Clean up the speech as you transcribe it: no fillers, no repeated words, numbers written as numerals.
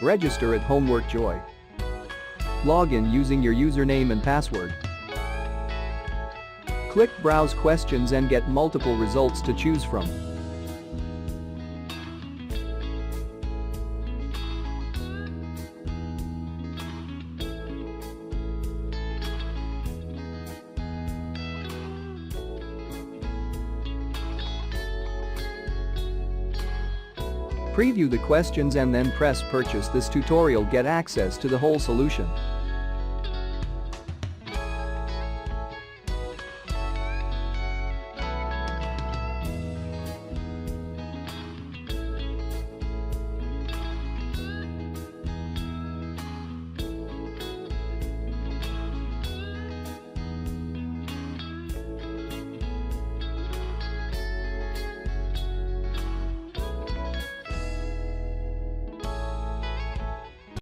Register at Homework Joy. Log in using your username and password. Click Browse Questions and get multiple results to choose from. Preview the questions and then press Purchase. This tutorial get access to the whole solution.